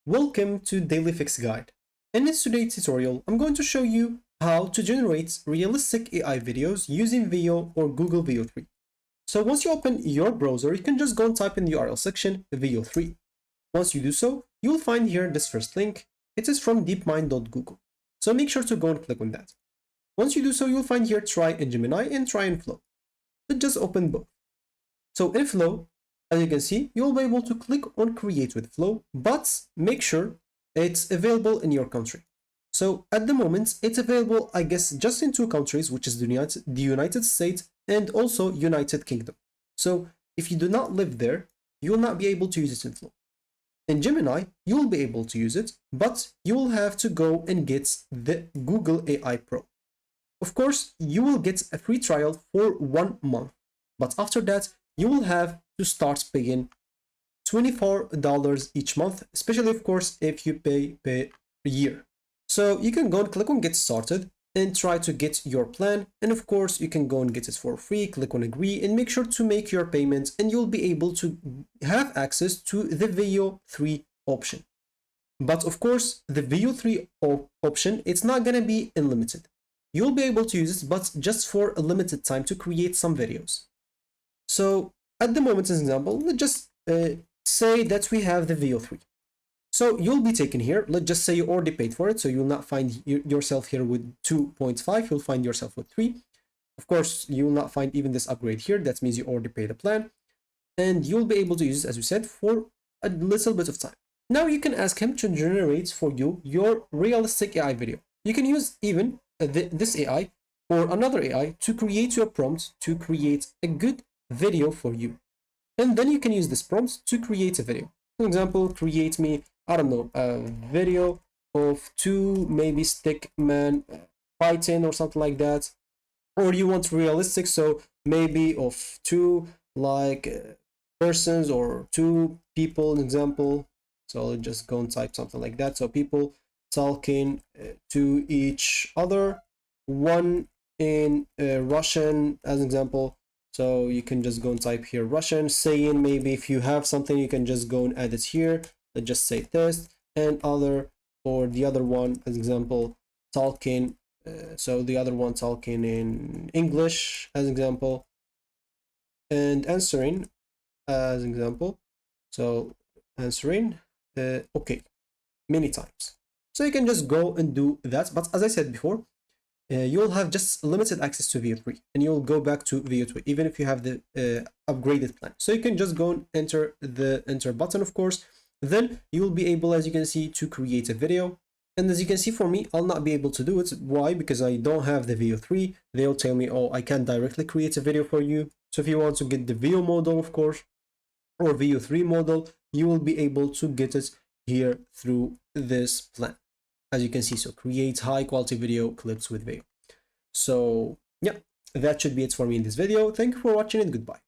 Welcome to Daily Fix Guide. In this today's tutorial, I'm going to show you how to generate realistic AI videos using Veo or Google Veo 3. So once you open your browser, you can just go and type in the URL section Veo 3. Once you do so, you'll find here this first link. It is from deepmind.google. So make sure to go and click on that. Once you do so, you'll find here try in Gemini and try in Flow. Let's just open both. So in Flow, as you can see, you'll be able to click on create with Flow, but make sure it's available in your country. So at the moment, it's available, I guess, just in two countries, which is the United States and also United Kingdom. So if you do not live there, you will not be able to use it in Flow. In Gemini, you will be able to use it, but you will have to go and get the Google AI Pro. Of course, you will get a free trial for 1 month, but after that, you will have to start paying $24 each month, especially, of course, if you pay per year. So you can go and click on get started and try to get your plan. And of course, you can go and get it for free, click on agree and make sure to make your payments and you'll be able to have access to the Veo 3 option. But of course, the Veo 3 option, it's not going to be unlimited. You'll be able to use it, but just for a limited time to create some videos. So at the moment, as an example, let's just say that we have the Veo 3. So you'll be taken here. Let's just say you already paid for it. So you'll not find yourself here with 2.5. You'll find yourself with 3. Of course, you will not find even this upgrade here. That means you already paid the plan. And you'll be able to use it, as we said, for a little bit of time. Now you can ask him to generate for you your realistic AI video. You can use even this AI or another AI to create your prompt to create a good video for you. And then you can use this prompt to create a video. For example, create me, I don't know, a video of two maybe stick man fighting or something like that. Or you want realistic, so maybe of two like persons or two people, an example. So I'll just go and type something like that. So people talking to each other, one in Russian as an example. So you can just go and type here Russian, saying maybe if you have something, you can just go and add it here. Let's just say test and other, or the other one as example, talking. So the other one talking in English as example, and answering as example. So answering, okay, many times. So you can just go and do that. But as I said before, you'll have just limited access to Veo 3 and you'll go back to Veo 2 even if you have the upgraded plan. So you can just go and enter the enter button, of course. Then you'll be able, as you can see, to create a video. And as you can see, for me, I'll not be able to do it. Why? Because I don't have the Veo 3. They'll tell me, oh, I can't directly create a video for you. So if you want to get the Veo model, of course, or Veo 3 model, you will be able to get it here through this plan. As you can see, so create high quality video clips with Veo. So yeah, that should be it for me in this video. Thank you for watching and goodbye.